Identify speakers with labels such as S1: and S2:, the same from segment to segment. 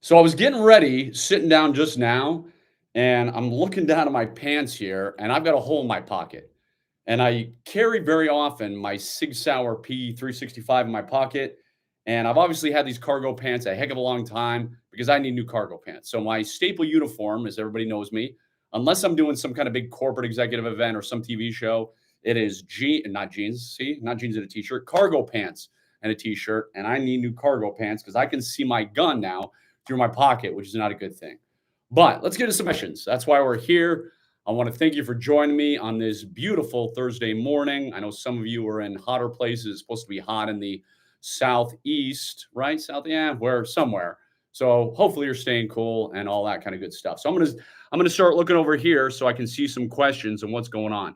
S1: So I was getting ready, sitting down just now, and I'm looking down at my pants here, and I've got a hole in my pocket. And I carry very often my Sig Sauer P365 in my pocket. And I've obviously had these cargo pants a heck of a long time because I need new cargo pants. So my staple uniform, as everybody knows me, unless I'm doing some kind of big corporate executive event or some TV show, it is not jeans, see, not jeans and a t-shirt, cargo pants and a t-shirt. And I need new cargo pants because I can see my gun now through my pocket, which is not a good thing. But let's get to some questions. That's why we're here. I want to thank you for joining me on this beautiful Thursday morning. I know some of you are in hotter places. It's supposed to be hot in the southeast, right? South, yeah, where somewhere. So hopefully you're staying cool and all that kind of good stuff. So I'm gonna start looking over here so I can see some questions and what's going on.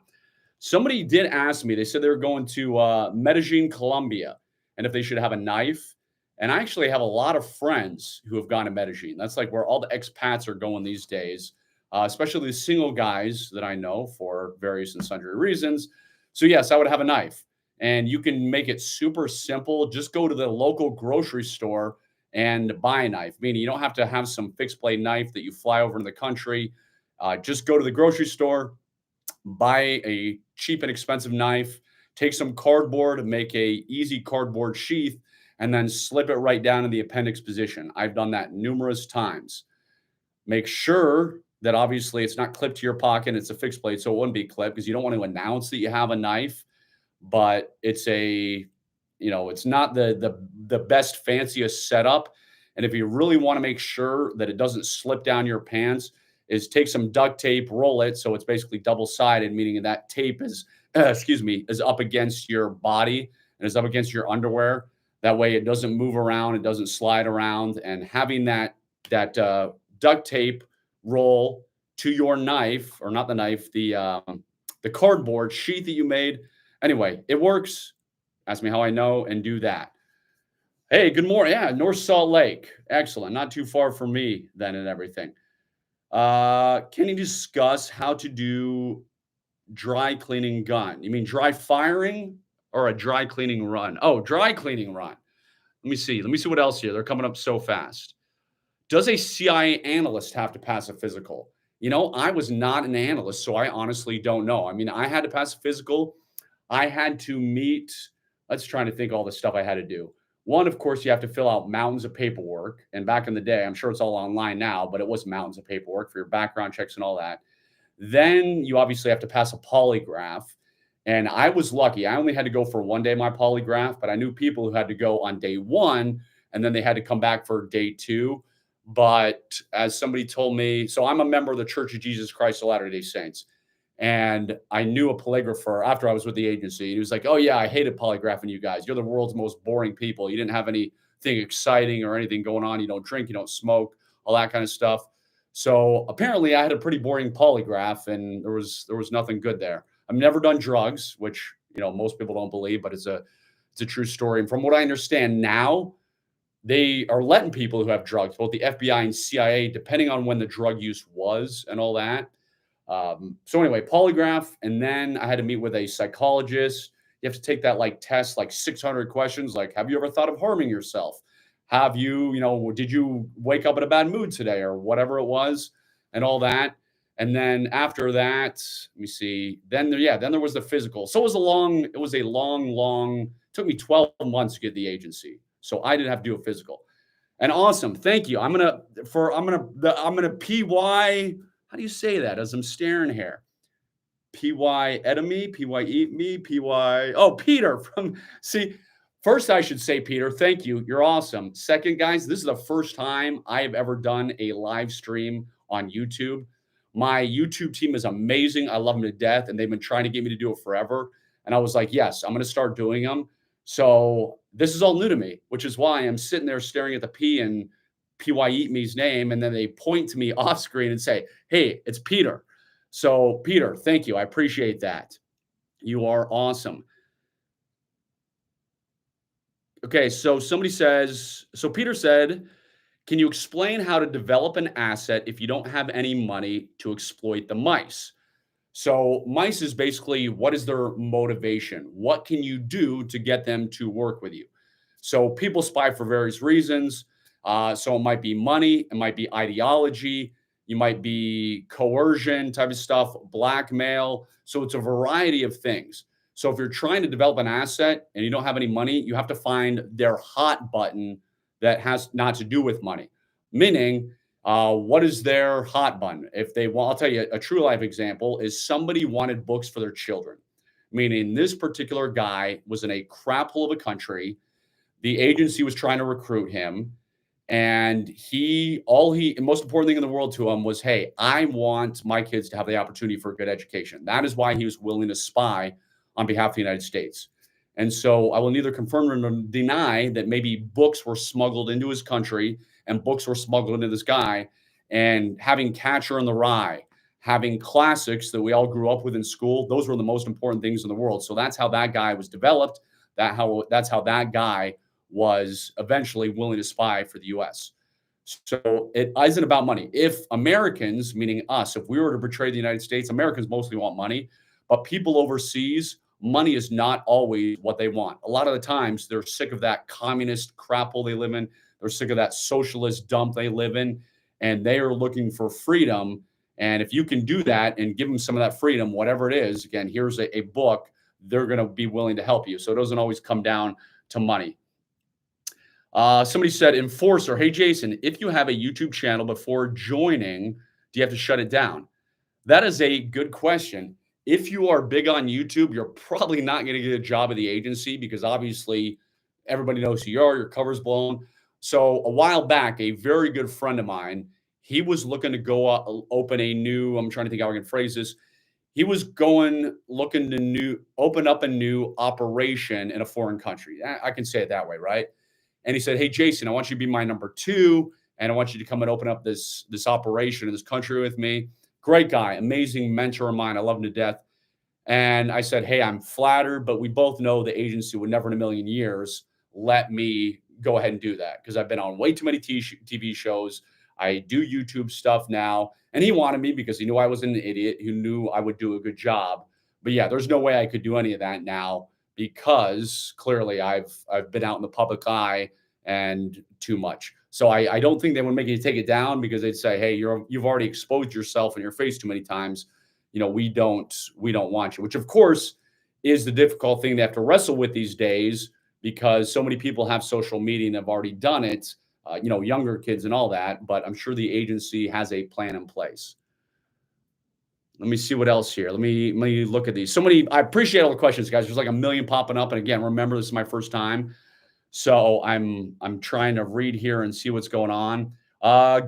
S1: Somebody did ask me. They said they were going to Medellin, Colombia, and if they should have a knife. And I actually have a lot of friends who have gone to Medellin. That's like where all the expats are going these days, especially the single guys that I know for various and sundry reasons. So, yes, I would have a knife. And you can make it super simple. Just go to the local grocery store and buy a knife, meaning you don't have to have some fixed blade knife that you fly over in the country. Just go to the grocery store, buy a cheap and expensive knife, take some cardboard, make a easy cardboard sheath, and then slip it right down in the appendix position. I've done that numerous times. Make sure that obviously it's not clipped to your pocket. It's a fixed blade, so it wouldn't be clipped because you don't want to announce that you have a knife. But it's not the best fanciest setup. And if you really want to make sure that it doesn't slip down your pants, is take some duct tape, roll it so it's basically double sided, meaning that tape is is up against your body and is up against your underwear. That way, it doesn't move around, it doesn't slide around, and having that duct tape roll to your knife, or not the knife, the cardboard sheath that you made. Anyway, it works. Ask me how I know, and do that. Hey, good morning. Yeah, North Salt Lake. Excellent. Not too far from me then and everything. Can you discuss how to do dry cleaning gun? You mean dry firing or a dry cleaning run? Oh, dry cleaning run. Let me see. Let me see what else here. They're coming up so fast. Does a CIA analyst have to pass a physical? I was not an analyst, so I honestly don't know. I mean, I had to pass a physical. I had to meet, let's try to think all the stuff I had to do. One, of course, you have to fill out mountains of paperwork. And back in the day, I'm sure it's all online now, but it was mountains of paperwork for your background checks and all that. Then you obviously have to pass a polygraph. And I was lucky. I only had to go for one day, my polygraph, but I knew people who had to go on day one and then they had to come back for day two. But as somebody told me, so I'm a member of the Church of Jesus Christ of Latter-day Saints. And I knew a polygrapher after I was with the agency. He was like, "Oh, yeah, I hated polygraphing you guys. You're the world's most boring people. You didn't have anything exciting or anything going on. You don't drink, you don't smoke, all that kind of stuff." So apparently I had a pretty boring polygraph and there was nothing good there. I've never done drugs, which most people don't believe, but it's a true story. And from what I understand now, they are letting people who have drugs, both the FBI and CIA, depending on when the drug use was and all that. So anyway, polygraph, and then I had to meet with a psychologist. You have to take that like test, like 600 questions, like have you ever thought of harming yourself? Have you, did you wake up in a bad mood today or whatever it was, and all that. And then after that, let me see. Then there was the physical. So it took me 12 months to get the agency. So I didn't have to do a physical. And awesome. Thank you. I'm gonna PY. How do you say that as I'm staring here? PY Edemy, PY Eat Me, PY. Oh, Peter see, first I should say, Peter, thank you. You're awesome. Second, guys, this is the first time I have ever done a live stream on YouTube. My YouTube team is amazing. I love them to death, and they've been trying to get me to do it forever. And I was like, yes, I'm going to start doing them. So this is all new to me, which is why I'm sitting there staring at the P and PY Eat Me's name. And then they point to me off screen and say, "Hey, it's Peter." So Peter, thank you. I appreciate that. You are awesome. Okay, so Peter said, "Can you explain how to develop an asset if you don't have any money to exploit the mice?" So mice is basically, what is their motivation? What can you do to get them to work with you? So people spy for various reasons. So it might be money, it might be ideology, you might be coercion type of stuff, blackmail. So it's a variety of things. So if you're trying to develop an asset and you don't have any money, you have to find their hot button that has not to do with money. Meaning, what is their hot button? If they want, I'll tell you a true life example is somebody wanted books for their children. Meaning, this particular guy was in a crap hole of a country. The agency was trying to recruit him. And the most important thing in the world to him was, hey, I want my kids to have the opportunity for a good education. That is why he was willing to spy on behalf of the United States. And so I will neither confirm nor deny that maybe books were smuggled into his country and books were smuggled into this guy. And having Catcher in the Rye, having classics that we all grew up with in school, those were the most important things in the world. So that's how that guy was developed. That's how that guy was eventually willing to spy for the US. So it isn't about money. If Americans, meaning us, if we were to betray the United States, Americans mostly want money, but people overseas, money is not always what they want. A lot of the times they're sick of that communist crap hole they live in. They're sick of that socialist dump they live in, and they are looking for freedom. And if you can do that and give them some of that freedom, whatever it is, again, here's a book, they're going to be willing to help you. So it doesn't always come down to money. Somebody said, Enforcer, hey, Jason, if you have a YouTube channel before joining, do you have to shut it down? That is a good question. If you are big on YouTube, you're probably not going to get a job at the agency because obviously everybody knows who you are, your cover's blown. So a while back, a very good friend of mine, he was looking to go open a new, I'm trying to think how I can phrase this. He was looking to open up a new operation in a foreign country. I can say it that way, right? And he said, hey, Jason, I want you to be my number two, and I want you to come and open up this operation in this country with me. Great guy, amazing mentor of mine. I love him to death. And I said, hey, I'm flattered, but we both know the agency would never in a million years let me go ahead and do that because I've been on way too many TV shows. I do YouTube stuff now. And he wanted me because he knew I was an idiot. He knew I would do a good job. But yeah, there's no way I could do any of that now because clearly I've been out in the public eye and too much. So I don't think they would make you take it down because they'd say, hey, you've already exposed yourself in your face too many times. You know, we don't want you, which of course is the difficult thing they have to wrestle with these days because so many people have social media and have already done it, younger kids and all that. But I'm sure the agency has a plan in place. Let me see what else here. Let me look at these. I appreciate all the questions, guys. There's like a million popping up. And again, remember, this is my first time. So I'm trying to read here and see what's going on.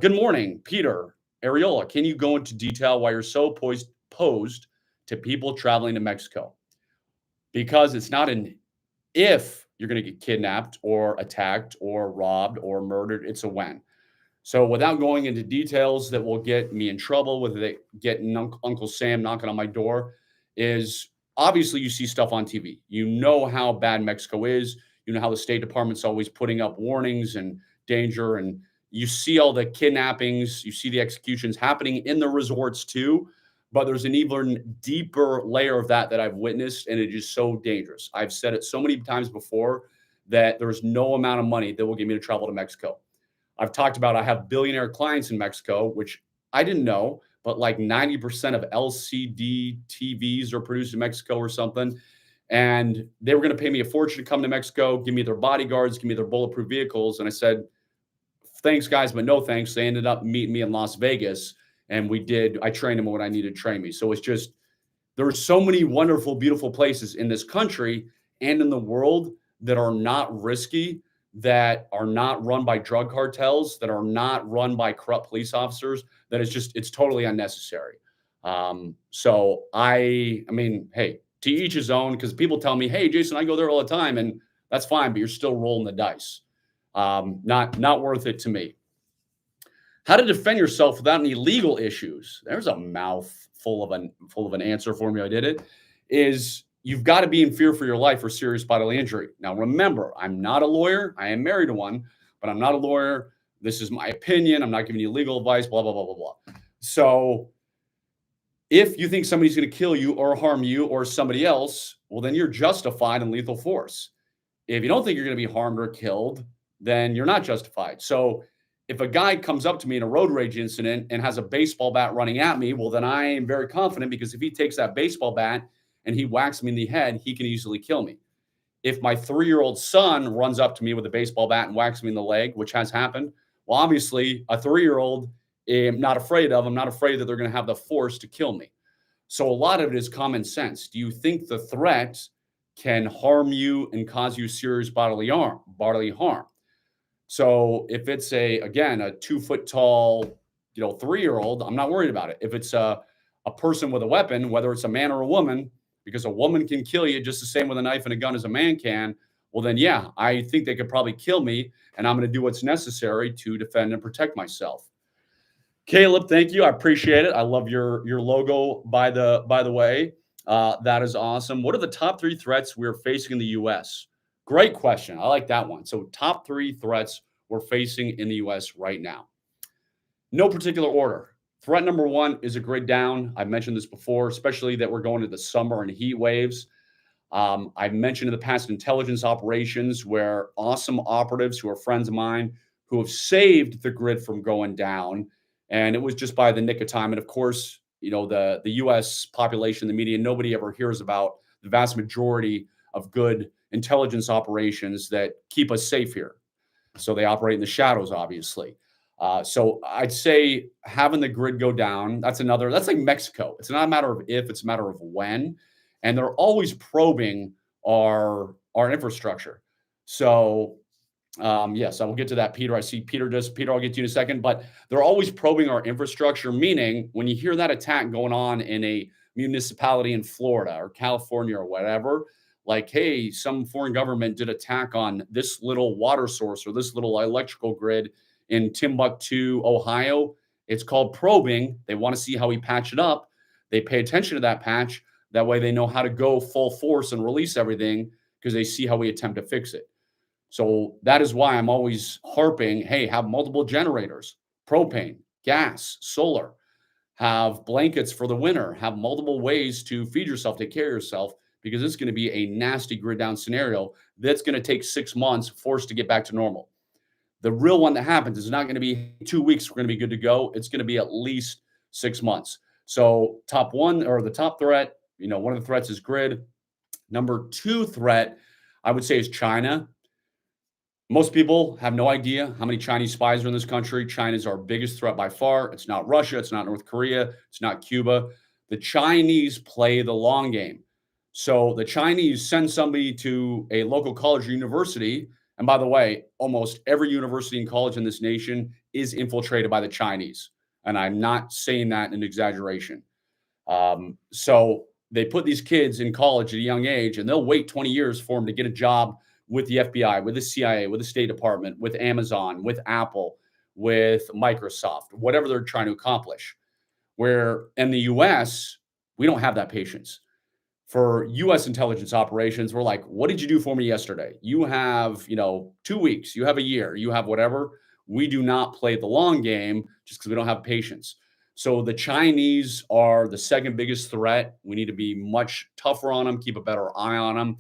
S1: Good morning, Peter Ariola. Can you go into detail why you're so opposed to people traveling to Mexico? Because it's not an if you're going to get kidnapped or attacked or robbed or murdered, it's a when. So without going into details that will get me in trouble, whether they get Uncle Sam knocking on my door, is obviously you see stuff on TV. You know how bad Mexico is. You know how the State Department's always putting up warnings and danger. And you see all the kidnappings. You see the executions happening in the resorts too. But there's an even deeper layer of that I've witnessed, and it is so dangerous. I've said it so many times before that there's no amount of money that will get me to travel to Mexico. I've talked about I have billionaire clients in Mexico, which I didn't know, but like 90% of LCD TVs are produced in Mexico or something. And they were going to pay me a fortune to come to Mexico, give me their bodyguards, give me their bulletproof vehicles. And I said, thanks, guys, but no thanks. They ended up meeting me in Las Vegas. And I trained them when I needed to train me. So it's just, there are so many wonderful, beautiful places in this country and in the world that are not risky, that are not run by drug cartels, that are not run by corrupt police officers, that it's totally unnecessary. So I mean, hey, to each his own, because people tell me, hey, Jason, I go there all the time, and that's fine, but you're still rolling the dice. Not worth it to me. How to defend yourself without any legal issues. There's a mouthful of an answer for me. I did it. Is you've got to be in fear for your life for serious bodily injury. Now, remember, I'm not a lawyer. I am married to one, but I'm not a lawyer. This is my opinion. I'm not giving you legal advice, blah, blah, blah, blah, blah. So if you think somebody's going to kill you or harm you or somebody else, well, then you're justified in lethal force. If you don't think you're going to be harmed or killed, then you're not justified. So if a guy comes up to me in a road rage incident and has a baseball bat running at me, well, then I am very confident because if he takes that baseball bat and he whacks me in the head, he can easily kill me. If my 3-year-old son runs up to me with a baseball bat and whacks me in the leg, which has happened, well, obviously, a 3-year-old, I'm not afraid of. I'm not afraid that they're going to have the force to kill me. So a lot of it is common sense. Do you think the threat can harm you and cause you serious bodily harm? Bodily harm. So if it's again, a 2 foot tall, 3-year-old, I'm not worried about it. If it's a person with a weapon, whether it's a man or a woman, because a woman can kill you just the same with a knife and a gun as a man can, well, then, yeah, I think they could probably kill me, and I'm going to do what's necessary to defend and protect myself. Caleb, thank you. I appreciate it. I love your logo, by the way. That is awesome. What are the top 3 threats we're facing in the U.S.? Great question. I like that one. So, top 3 threats we're facing in the U.S. right now. No particular order. Threat number 1 is a grid down. I've mentioned this before, especially that we're going to the summer and heat waves. I've mentioned in the past intelligence operations where awesome operatives who are friends of mine who have saved the grid from going down. And it was just by the nick of time. And of course, the US population, the media, nobody ever hears about the vast majority of good intelligence operations that keep us safe here. So they operate in the shadows, obviously. So I'd say having the grid go down, that's like Mexico. It's not a matter of if, it's a matter of when. And they're always probing our infrastructure. So yes, I will get to that, Peter. I see Peter, I'll get to you in a second, but they're always probing our infrastructure, meaning when you hear that attack going on in a municipality in Florida or California or whatever, like, hey, some foreign government did attack on this little water source or this little electrical grid in Timbuktu, Ohio. It's called probing. They want to see how we patch it up. They pay attention to that patch. That way they know how to go full force and release everything because they see how we attempt to fix it. So that is why I'm always harping, hey, have multiple generators, propane, gas, solar, have blankets for the winter, have multiple ways to feed yourself, take care of yourself, because it's going to be a nasty grid down scenario that's going to take 6 months for us to get back to normal. The real one that happens is not going to be 2 weeks, we're going to be good to go. It's going to be at least 6 months. So top one or the top threat, one of the threats is grid. Number 2 threat, I would say, is China. Most people have no idea how many Chinese spies are in this country. China is our biggest threat by far. It's not Russia. It's not North Korea. It's not Cuba. The Chinese play the long game. So the Chinese send somebody to a local college or university. And by the way, almost every university and college in this nation is infiltrated by the Chinese. And I'm not saying that in exaggeration. So they put these kids in college at a young age, and they'll wait 20 years for them to get a job with the FBI, with the CIA, with the State Department, with Amazon, with Apple, with Microsoft, whatever they're trying to accomplish. Where in the US, we don't have that patience. For US intelligence operations, we're like, what did you do for me yesterday? You have, 2 weeks, you have a year, you have whatever. We do not play the long game just because we don't have patience. So the Chinese are the second biggest threat. We need to be much tougher on them, keep a better eye on them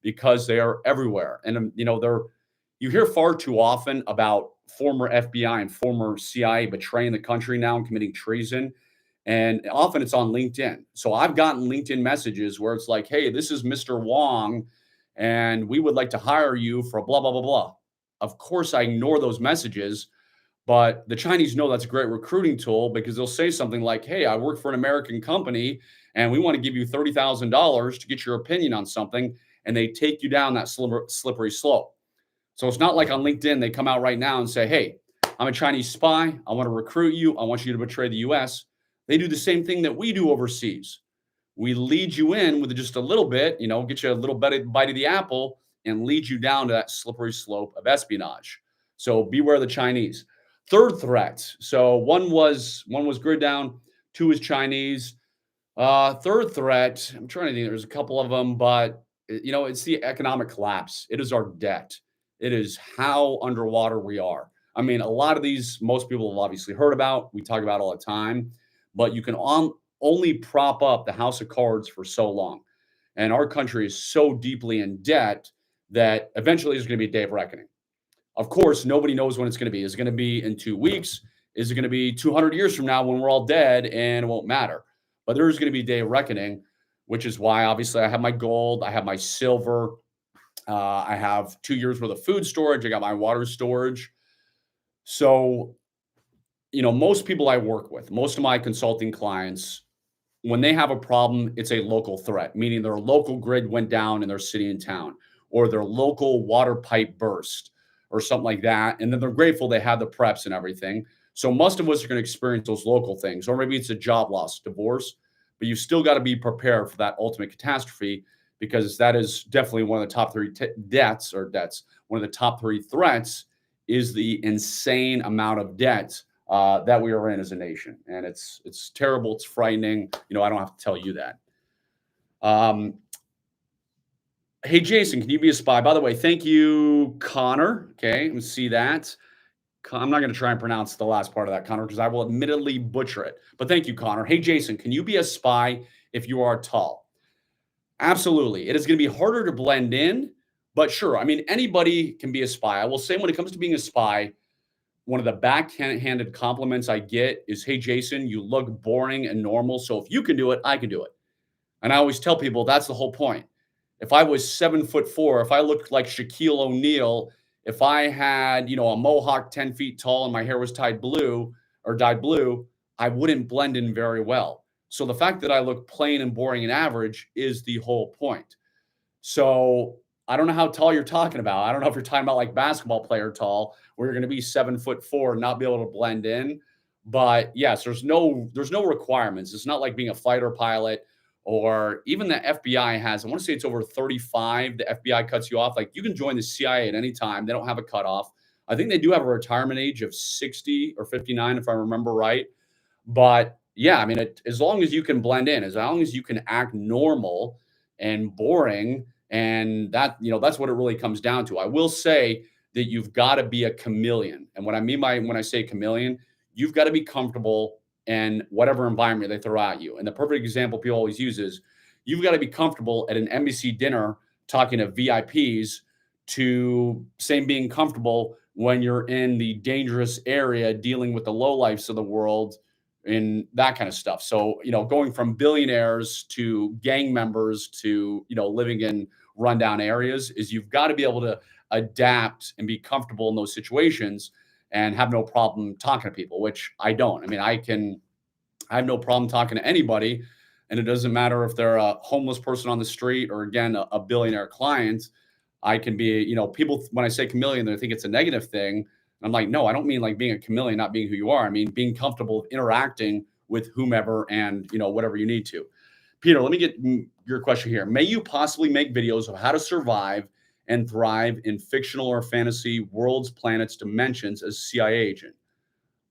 S1: because they are everywhere. And you hear far too often about former FBI and former CIA betraying the country now and committing treason. And often it's on LinkedIn. So I've gotten LinkedIn messages where it's like, hey, this is Mr. Wong, and we would like to hire you for blah, blah, blah, blah. Of course, I ignore those messages, but the Chinese know that's a great recruiting tool because they'll say something like, hey, I work for an American company and we want to give you $30,000 to get your opinion on something. And they take you down that slippery slope. So it's not like on LinkedIn, they come out right now and say, hey, I'm a Chinese spy. I want to recruit you. I want you to betray the US. They do the same thing that we do overseas. We lead you in with just a little bit, get you a little bite of the apple and lead you down to that slippery slope of espionage. So beware the Chinese. Third threat. So one was grid down, 2 is Chinese. Third threat, I'm trying to think, there's a couple of them, but it's the economic collapse. It is our debt. It is how underwater we are. I mean, a lot of these, most people have obviously heard about, we talk about all the time, but you can only prop up the house of cards for so long. And our country is so deeply in debt that eventually there's going to be a day of reckoning. Of course, nobody knows when it's going to be. Is it going to be in 2 weeks? Is it going to be 200 years from now when we're all dead and it won't matter? But there's going to be a day of reckoning, which is why obviously I have my gold, I have my silver, I have 2 years worth of food storage, I got my water storage. So, most people I work with, most of my consulting clients, when they have a problem, it's a local threat, meaning their local grid went down in their city and town, or their local water pipe burst, or something like that. And then they're grateful they have the preps and everything. So most of us are going to experience those local things, or maybe it's a job loss, divorce, but you still got to be prepared for that ultimate catastrophe because that is definitely one of the top three debts. One of the top three threats is the insane amount of debt that we are in as a nation, and it's terrible. It's frightening. I don't have to tell you that. Hey, Jason, can you be a spy? By the way, thank you, Connor. Okay, let me see that. I'm not going to try and pronounce the last part of that, Connor, because I will admittedly butcher it. But thank you, Connor. Hey, Jason, can you be a spy if you are tall? Absolutely. It is going to be harder to blend in, but sure. I mean, anybody can be a spy. I will say when it comes to being a spy, one of the backhanded compliments I get is, "Hey, Jason, you look boring and normal. So if you can do it, I can do it." And I always tell people that's the whole point. If I was 7'4", if I looked like Shaquille O'Neal, if I had, a mohawk 10 feet tall and my hair was dyed blue, I wouldn't blend in very well. So the fact that I look plain and boring and average is the whole point. So I don't know how tall you're talking about. I don't know if you're talking about like basketball player tall, where you're going to be 7'4" and not be able to blend in. But yes, there's no requirements. It's not like being a fighter pilot or even the FBI has. I want to say it's over 35. The FBI cuts you off. Like you can join the CIA at any time. They don't have a cutoff. I think they do have a retirement age of 60 or 59, if I remember right. But yeah, I mean, as long as you can blend in, as long as you can act normal and boring, and that's what it really comes down to. I will say that you've got to be a chameleon. And what I mean by when I say chameleon, you've got to be comfortable in whatever environment they throw at you. And the perfect example people always use is you've got to be comfortable at an embassy dinner talking to VIPs to same being comfortable when you're in the dangerous area dealing with the lowlifes of the world and that kind of stuff. So, going from billionaires to gang members to, living in rundown areas is you've got to be able to adapt and be comfortable in those situations and have no problem talking to people, which I don't. I mean, I have no problem talking to anybody. And it doesn't matter if they're a homeless person on the street or again, a billionaire client. I can be, people, when I say chameleon, they think it's a negative thing. I'm like, no, I don't mean like being a chameleon, not being who you are. I mean, being comfortable interacting with whomever and, whatever you need to. Peter, let me get your question here. May you possibly make videos of how to survive and thrive in fictional or fantasy worlds, planets, dimensions as CIA agent?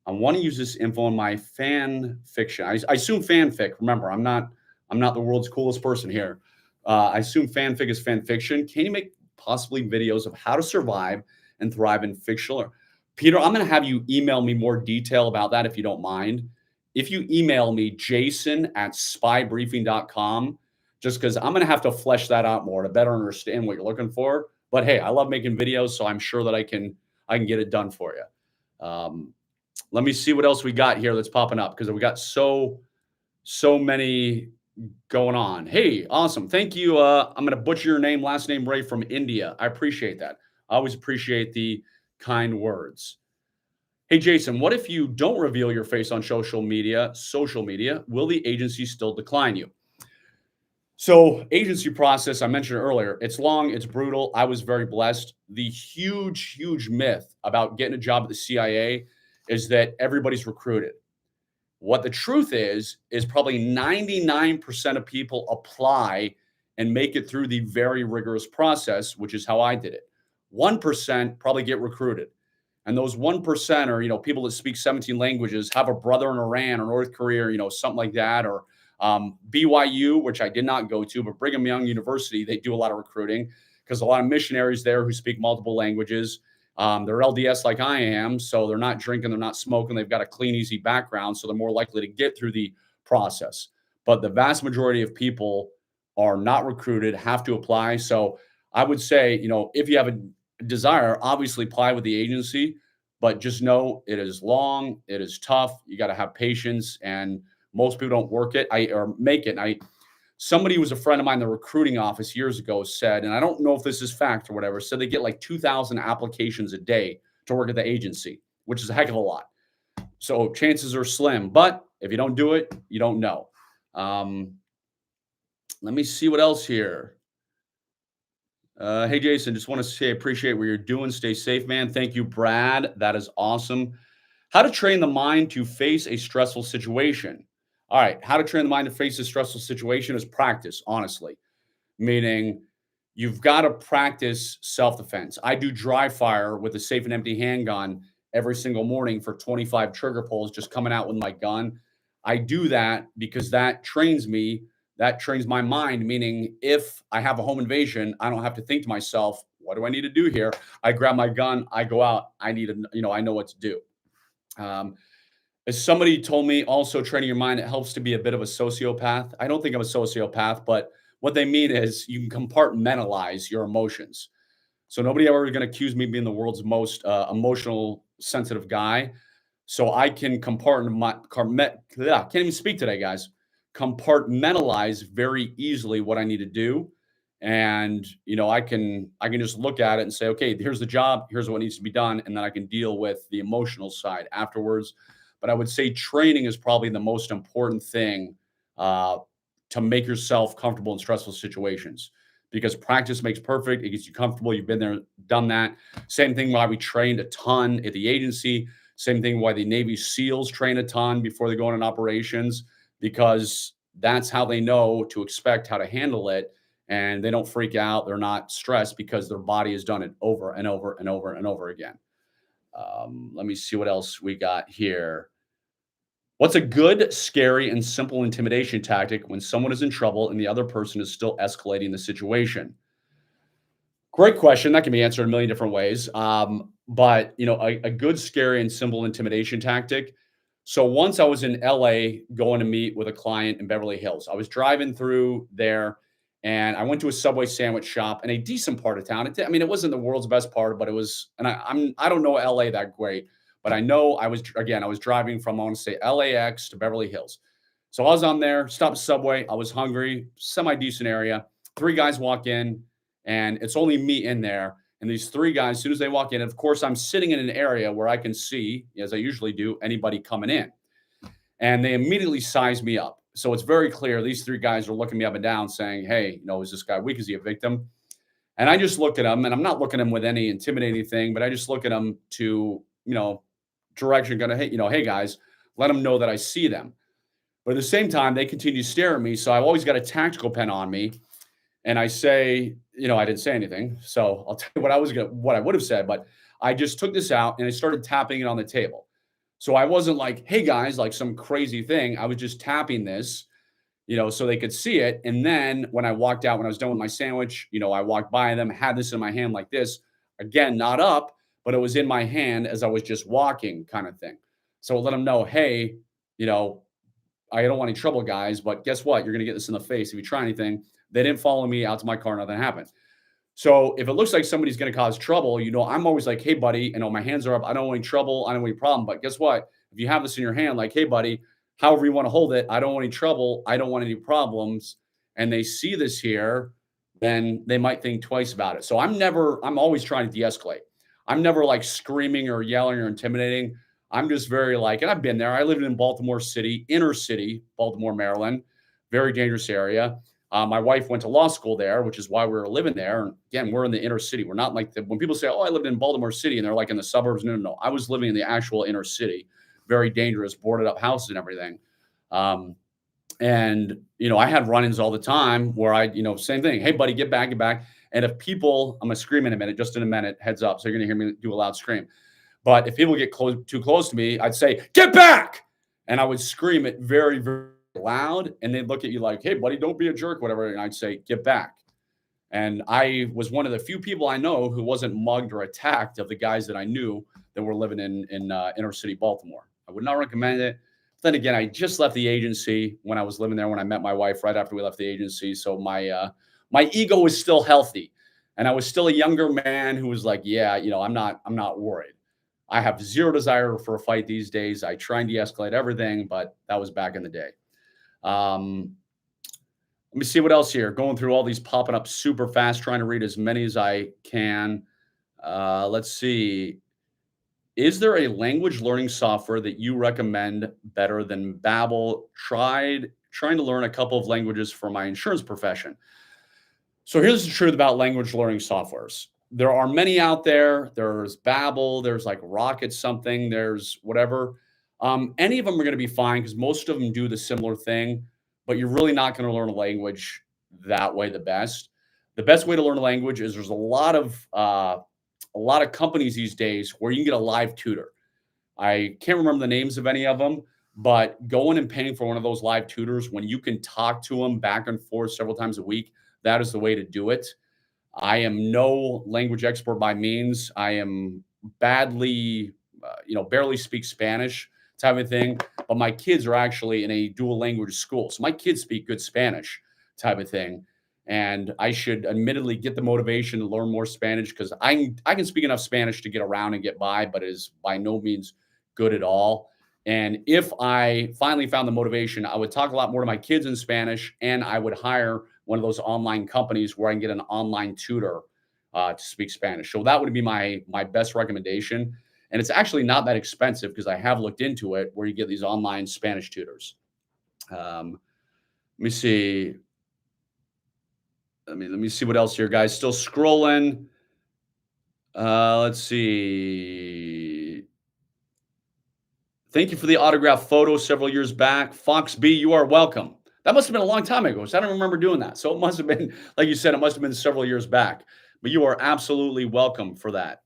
S1: I want to use this info in my fan fiction. I assume fanfic. Remember, I'm not the world's coolest person here. I assume fanfic is fan fiction. Can you make possibly videos of how to survive and thrive in fictional? Peter, I'm going to have you email me more detail about that if you don't mind. If you email me, jason@spybriefing.com, just because I'm going to have to flesh that out more to better understand what you're looking for. But hey, I love making videos, so I'm sure that I can get it done for you. Let me see what else we got here that's popping up because we got so many going on. Hey, awesome. Thank you. I'm going to butcher your name, last name Ray from India. I appreciate that. I always appreciate the kind words. Hey, Jason, what if you don't reveal your face on social media? Will the agency still decline you? So agency process, I mentioned earlier, it's long, it's brutal. I was very blessed. The huge myth about getting a job at the CIA is that everybody's recruited. What the truth is probably 99% of people apply and make it through the very rigorous process, which is how I did it. 1% probably get recruited. And those 1% are, people that speak 17 languages, have a brother in Iran or North Korea, or, something like that, or BYU, which I did not go to, but Brigham Young University, they do a lot of recruiting because a lot of missionaries there who speak multiple languages. They're LDS like I am, so they're not drinking, they're not smoking, they've got a clean, easy background, so they're more likely to get through the process. But the vast majority of people are not recruited, have to apply. So I would say, if you have desire, obviously apply with the agency, but just know it is long, it is tough. You got to have patience, and most people don't work it, or make it. And I somebody who was a friend of mine in the recruiting office years ago said, and I don't know if this is fact or whatever, said they get like 2,000 applications a day to work at the agency, which is a heck of a lot. So chances are slim, but if you don't do it, you don't know. Um, Let me see what else here. Hey, Jason, just want to say, appreciate what you're doing. Stay safe, man. Thank you, Brad. That is awesome. How to train the mind to face a stressful situation. All right. How to train the mind to face a stressful situation is practice, honestly, meaning you've got to practice self defense. I do dry fire with a safe and empty handgun every single morning for 25 trigger pulls, just coming out with my gun. I do that because that trains me, that trains my mind, meaning if I have a home invasion, I don't have to think to myself, what do I need to do here? I grab my gun, I go out, I need to, I know what to do. Um, as somebody told me, also training your mind, it helps to be a bit of a sociopath. I don't think I'm a sociopath, but what they mean is you can compartmentalize your emotions. So nobody ever going to accuse me of being the world's most emotional, sensitive guy. So I can can't even speak today, guys. Compartmentalize very easily what I need to do, and I can just look at it and say, okay, here's the job, here's what needs to be done, and then I can deal with the emotional side afterwards. But I would say training is probably the most important thing uh, to make yourself comfortable in stressful situations, because practice makes perfect. It gets you comfortable. You've been there, done that. Same thing why we trained a ton at the agency. Same thing why the Navy SEALs train a ton before they go on operations, because that's how they know to expect how to handle it. And they don't freak out. They're not stressed because their body has done it over and over and over and over again. Let me see what else we got here. What's a good, scary, and simple intimidation tactic when someone is in trouble and the other person is still escalating the situation? Great question. That can be answered a million different ways. But a good, scary, and simple intimidation tactic. So once I was in LA going to meet with a client in Beverly Hills. I was driving through there, and I went to a Subway sandwich shop in a decent part of town. It wasn't the world's best part, but it was. And I don't know LA that great, but I know I was driving from, I want to say, LAX to Beverly Hills. So I was on there, stopped Subway. I was hungry, semi decent area. Three guys walk in, and it's only me in there. And these three guys, as soon as they walk in, and of course, I'm sitting in an area where I can see, as I usually do, anybody coming in. And they immediately size me up. So it's very clear these three guys are looking me up and down saying, hey, is this guy weak? Is he a victim? And I just look at them, and I'm not looking at them with any intimidating thing, but I just look at them to, direction, going to, hey guys, let them know that I see them. But at the same time, they continue to stare at me. So I've always got a tactical pen on me, and I say, I didn't say anything. So I'll tell you what I would have said, but I just took this out and I started tapping it on the table. So I wasn't like, hey guys, like some crazy thing. I was just tapping this, so they could see it. And then when I walked out, when I was done with my sandwich, I walked by them, had this in my hand like this, again, not up, but it was in my hand as I was just walking, kind of thing. So let them know, hey, you know, I don't want any trouble, guys, but guess what? You're going to get this in the face if you try anything. They didn't follow me out to my car. Nothing happened. So if it looks like somebody's going to cause trouble, I'm always like, hey, buddy, my hands are up. I don't want any trouble. I don't want any problem. But guess what? If you have this in your hand, like, hey, buddy, however you want to hold it, I don't want any trouble. I don't want any problems. And they see this here, then they might think twice about it. So I'm always trying to de-escalate. I'm never like screaming or yelling or intimidating. I'm just very like, and I've been there. I lived in Baltimore City, inner city, Baltimore, Maryland, very dangerous area. My wife went to law school there, which is why we were living there. And again, we're in the inner city. We're not like when people say, oh, I lived in Baltimore City, and they're like in the suburbs. No, no, no. I was living in the actual inner city, very dangerous, boarded up houses and everything. I had run-ins all the time where same thing. Hey, buddy, get back, get back. And if people, I'm going to scream in a minute, just in a minute, heads up. So you're going to hear me do a loud scream. But if people get too close to me, I'd say, get back. And I would scream it very, very loud. And they'd look at you like, hey, buddy, don't be a jerk, whatever. And I'd say, get back. And I was one of the few people I know who wasn't mugged or attacked of the guys that I knew that were living in inner city Baltimore. I would not recommend it. Then again, I just left the agency when I was living there, when I met my wife right after we left the agency. So my ego was still healthy. And I was still a younger man who was like, yeah, I'm not worried. I have zero desire for a fight these days. I try and de-escalate everything, but that was back in the day. Um, Let me see what else here. Going through all these popping up super fast, trying to read as many as I can. Let's see. Is there a language learning software that you recommend better than Babbel? Trying to learn a couple of languages for my insurance profession. So here's the truth about language learning softwares. There are many out there. There's Babbel, there's like Rocket something, there's whatever. Any of them are going to be fine because most of them do the similar thing, but you're really not going to learn a language that way the best. The best way to learn a language is there's a lot of companies these days where you can get a live tutor. I can't remember the names of any of them, but going and paying for one of those live tutors when you can talk to them back and forth several times a week, that is the way to do it. I am no language expert by means. I am badly, barely speak Spanish type of thing. But my kids are actually in a dual language school, so my kids speak good Spanish type of thing. And I should admittedly get the motivation to learn more Spanish because I can speak enough Spanish to get around and get by, but is by no means good at all. And if I finally found the motivation, I would talk a lot more to my kids in Spanish, and I would hire one of those online companies where I can get an online tutor to speak Spanish. So that would be my best recommendation. And it's actually not that expensive because I have looked into it where you get these online Spanish tutors. Let me see. Let me see what else here, guys. Still scrolling. Let's see. Thank you for the autograph photo several years back. Fox B, you are welcome. That must have been a long time ago. So I don't remember doing that. So it must have been, like you said, it must have been several years back. But you are absolutely welcome for that.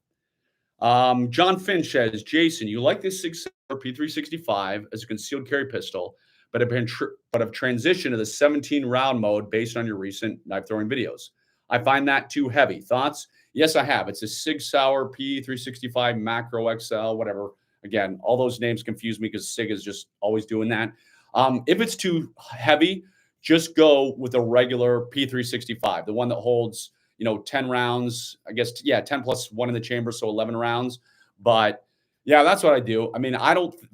S1: John Finch says, Jason, you like this Sig Sauer P365 as a concealed carry pistol, but have transitioned to the 17 round mode based on your recent knife throwing videos. I find that too heavy. Thoughts? Yes, I have. It's a Sig Sauer P365 Macro XL, whatever. Again, all those names confuse me because Sig is just always doing that. If it's too heavy, just go with a regular P365, the one that holds 10 rounds, I guess, yeah, 10 plus one in the chamber, so 11 rounds. But yeah, that's what I do.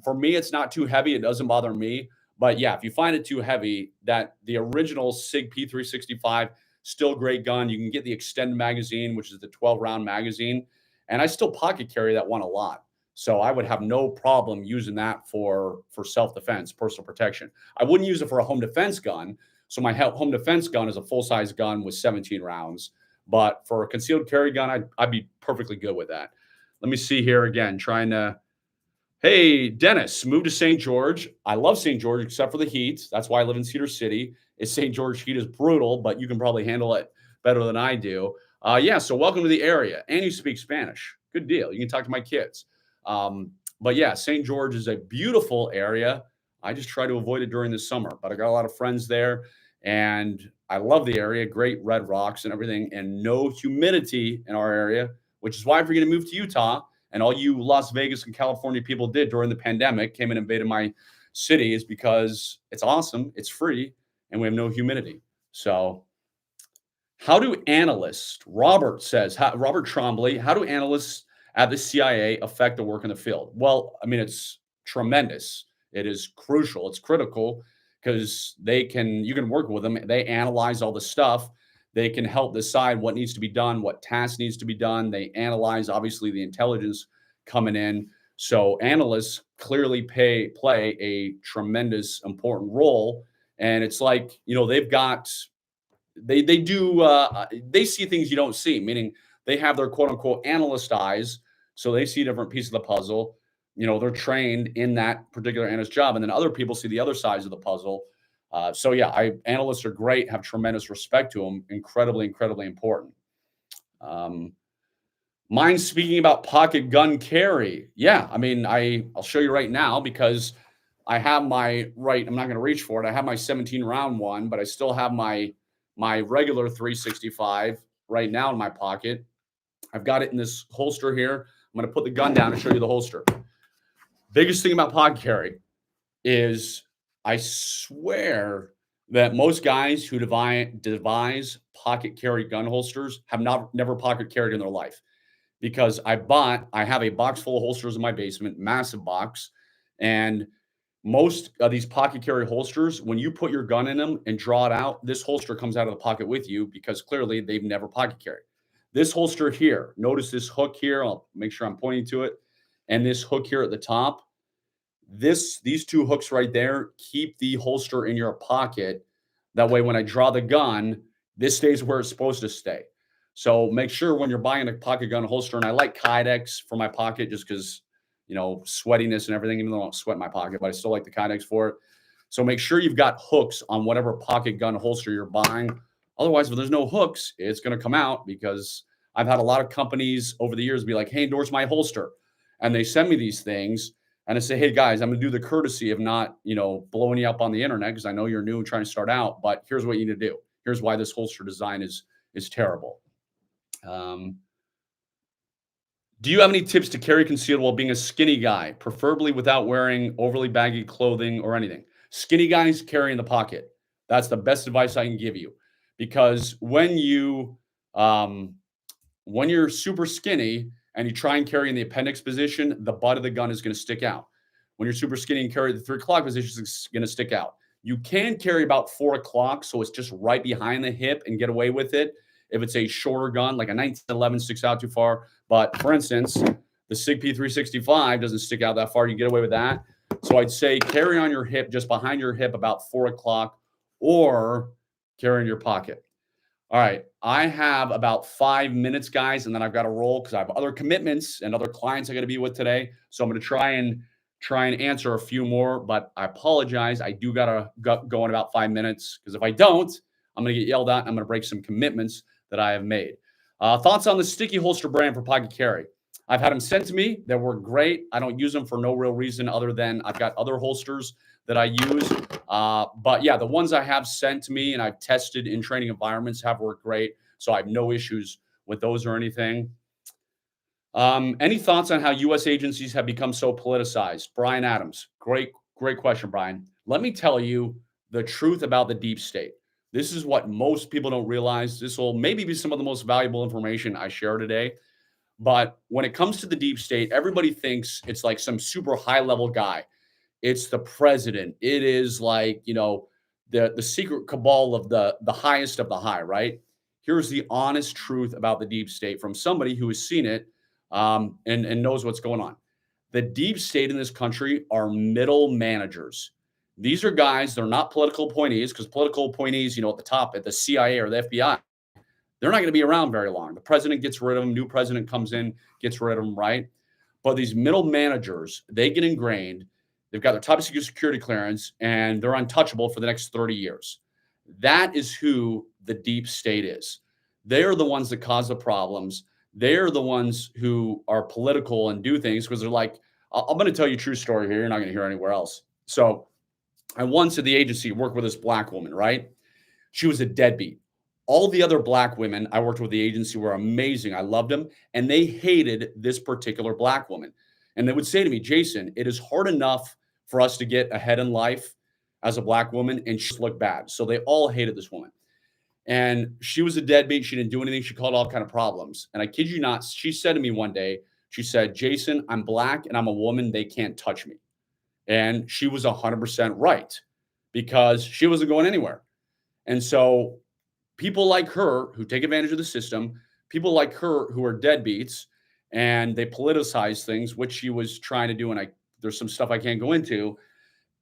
S1: For me, it's not too heavy. It doesn't bother me. But yeah, if you find it too heavy, that the original Sig P365, still great gun. You can get the extended magazine, which is the 12 round magazine. And I still pocket carry that one a lot. So I would have no problem using that for self-defense, personal protection. I wouldn't use it for a home defense gun. So my home defense gun is a full-size gun with 17 rounds. But for a concealed carry gun, I'd be perfectly good with that. Let me see here again, hey, Dennis, move to St. George. I love St. George except for the heat. That's why I live in Cedar City. St. George heat is brutal, but you can probably handle it better than I do. Yeah, so welcome to the area. And you speak Spanish. Good deal. You can talk to my kids. But yeah, St. George is a beautiful area. I just try to avoid it during the summer, but I got a lot of friends there and I love the area. Great red rocks and everything, and no humidity in our area, which is why if you're going to move to Utah, and all you Las Vegas and California people did during the pandemic, came and invaded my city, is because it's awesome, it's free, and we have no humidity. So how do analysts, Robert says, Robert Trombley, how do analysts at the CIA affect the work in the field? Well, it's tremendous. It is crucial. It's critical because you can work with them. They analyze all the stuff. They can help decide what needs to be done, what task needs to be done. They analyze, obviously, the intelligence coming in. So analysts clearly play a tremendous, important role. And it's like, they see things you don't see, meaning they have their quote unquote analyst eyes. So they see different pieces of the puzzle. They're trained in that particular analyst job. And then other people see the other sides of the puzzle. So yeah, analysts are great, have tremendous respect to them. Incredibly, incredibly important. Mind speaking about pocket gun carry. Yeah, I'll show you right now because I have I'm not going to reach for it. I have my 17 round one, but I still have my regular 365 right now in my pocket. I've got it in this holster here. I'm going to put the gun down and show you the holster. Biggest thing about pocket carry is I swear that most guys who devise pocket carry gun holsters have never pocket carried in their life because I have a box full of holsters in my basement, massive box, and most of these pocket carry holsters, when you put your gun in them and draw it out, this holster comes out of the pocket with you because clearly they've never pocket carried. This holster here, notice this hook here. I'll make sure I'm pointing to it. And this hook here at the top, these two hooks right there keep the holster in your pocket. That way, when I draw the gun, this stays where it's supposed to stay. So make sure when you're buying a pocket gun holster, and I like Kydex for my pocket just because, sweatiness and everything, even though I don't sweat my pocket, but I still like the Kydex for it. So make sure you've got hooks on whatever pocket gun holster you're buying. Otherwise, if there's no hooks, it's going to come out because I've had a lot of companies over the years be like, hey, endorse my holster. And they send me these things and I say, hey guys, I'm going to do the courtesy of not, blowing you up on the internet because I know you're new and trying to start out, but here's what you need to do. Here's why this holster design is terrible. Do you have any tips to carry concealed while being a skinny guy, preferably without wearing overly baggy clothing or anything? Skinny guys carry in the pocket. That's the best advice I can give you because when you're super skinny and you try and carry in the appendix position, the butt of the gun is going to stick out. When you're super skinny and carry the 3 o'clock position, it's going to stick out. You can carry about 4 o'clock, so it's just right behind the hip and get away with it. If it's a shorter gun, like a 1911 sticks out too far. But for instance, the Sig P365 doesn't stick out that far. You get away with that. So I'd say carry on your hip, just behind your hip, about 4 o'clock, or carry in your pocket. All right. I have about 5 minutes, guys, and then I've got to roll because I have other commitments and other clients I got to be with today. So I'm going to try and answer a few more, but I apologize. I do gotta go in about 5 minutes because if I don't, I'm going to get yelled at. And I'm going to break some commitments that I have made. Thoughts on the sticky holster brand for pocket carry? I've had them sent to me. They were great. I don't use them for no real reason other than I've got other holsters that I use. But yeah, the ones I have sent to me and I've tested in training environments have worked great. So I have no issues with those or anything. Any thoughts on how U.S. agencies have become so politicized? Brian Adams. Great question, Brian. Let me tell you the truth about the deep state. This is what most people don't realize. This will maybe be some of the most valuable information I share today. But when it comes to the deep state, everybody thinks it's like some super high level guy. It's the president. It is like, the secret cabal of the highest of the high, right? Here's the honest truth about the deep state from somebody who has seen it and knows what's going on. The deep state in this country are middle managers. These are guys, they're not political appointees because political appointees, at the top at the CIA or the FBI, they're not going to be around very long. The president gets rid of them. New president comes in, gets rid of them, right? But these middle managers, they get ingrained. They've got their top security clearance, and they're untouchable for the next 30 years. That is who the deep state is. They're the ones that cause the problems. They're the ones who are political and do things because they're like, I'm going to tell you a true story here. You're not going to hear anywhere else. So I once at the agency worked with this black woman, right? She was a deadbeat. All the other black women I worked with the agency were amazing. I loved them. And they hated this particular black woman. And they would say to me, Jason, it is hard enough for us to get ahead in life as a black woman and she just looked bad. So they all hated this woman. And she was a deadbeat. She didn't do anything. She caused all kind of problems. And I kid you not, she said to me one day, she said, Jason, I'm black and I'm a woman. They can't touch me. And she was 100% right because she wasn't going anywhere. And so people like her who take advantage of the system, people like her who are deadbeats and they politicize things, which she was trying to do. And there's some stuff I can't go into.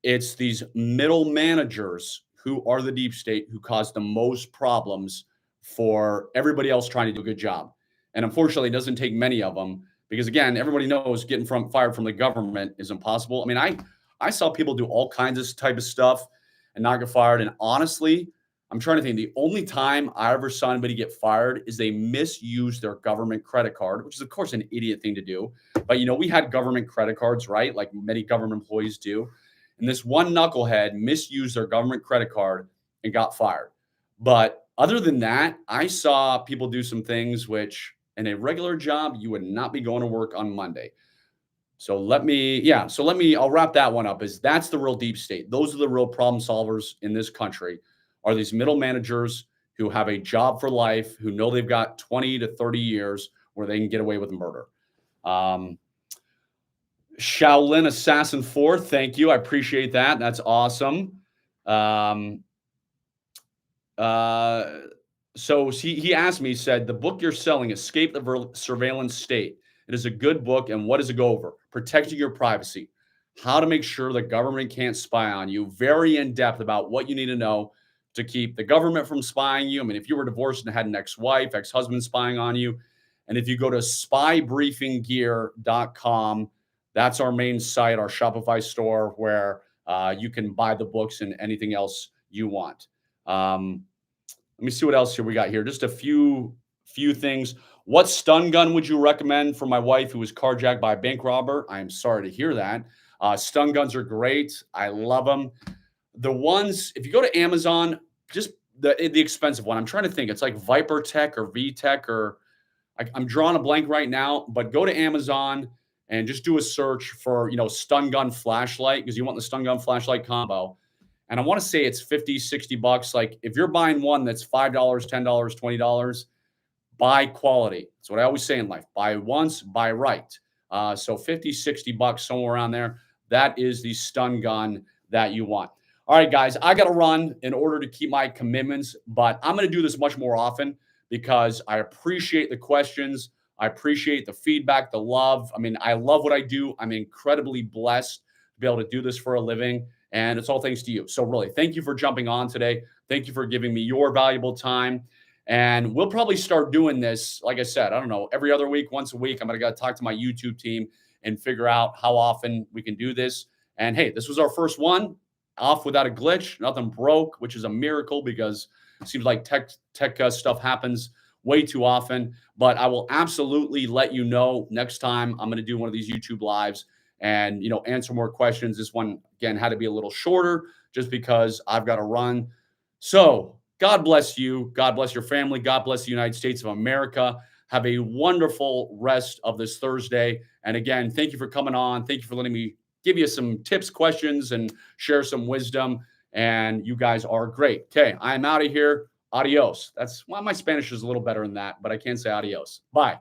S1: It's these middle managers who are the deep state who cause the most problems for everybody else trying to do a good job. And unfortunately, it doesn't take many of them because again, everybody knows getting fired from the government is impossible. I mean, I saw people do all kinds of type of stuff and not get fired. And honestly, I'm trying to think the only time I ever saw anybody get fired is they misused their government credit card, which is of course an idiot thing to do. But we had government credit cards, right? Like many government employees do. And this one knucklehead misused their government credit card and got fired. But other than that, I saw people do some things which in a regular job, you would not be going to work on Monday. So I'll wrap that one up that's the real deep state. Those are the real problem solvers in this country. are these middle managers who have a job for life, who know they've got 20 to 30 years where they can get away with murder. Shaolin Assassin 4, thank you. I appreciate that. That's awesome. Um, uh, so he asked me, he said, the book you're selling, Escape the Surveillance State. It is a good book. And what does it go over? Protecting your privacy, how to make sure the government can't spy on you. Very in depth about what you need to know to keep the government from spying you. I mean, if you were divorced and had an ex-wife, ex-husband spying on you, and if you go to spybriefinggear.com, that's our main site, our Shopify store, where you can buy the books and anything else you want. Let me see what else here we got here. Just a few things. What stun gun would you recommend for my wife who was carjacked by a bank robber? I am sorry to hear that. Stun guns are great. I love them. The ones, if you go to Amazon, just the expensive one. I'm trying to think. It's like Viper Tech or VTech, or I'm drawing a blank right now. But go to Amazon and just do a search for, stun gun flashlight, because you want the stun gun flashlight combo. And I want to say it's 50, 60 bucks. Like if you're buying one that's $5, $10, $20, buy quality. That's what I always say in life. Buy once, buy right. So 50, 60 bucks, somewhere around there. That is the stun gun that you want. All right, guys, I got to run in order to keep my commitments, but I'm going to do this much more often because I appreciate the questions. I appreciate the feedback, the love. I mean, I love what I do. I'm incredibly blessed to be able to do this for a living. And it's all thanks to you. So really, thank you for jumping on today. Thank you for giving me your valuable time. And we'll probably start doing this, like I said, I don't know, every other week, once a week. I'm going to talk to my YouTube team and figure out how often we can do this. And hey, this was our first one, off without a glitch. Nothing broke, which is a miracle because it seems like tech stuff happens way too often. But I will absolutely let you know next time I'm going to do one of these YouTube lives and, answer more questions. This one, again, had to be a little shorter just because I've got to run. So God bless you. God bless your family. God bless the United States of America. Have a wonderful rest of this Thursday. And again, thank you for coming on. Thank you for letting me give you some tips, questions, and share some wisdom. And you guys are great. Okay, I'm out of here. Adios. My Spanish is a little better than that, but I can't say adios. Bye.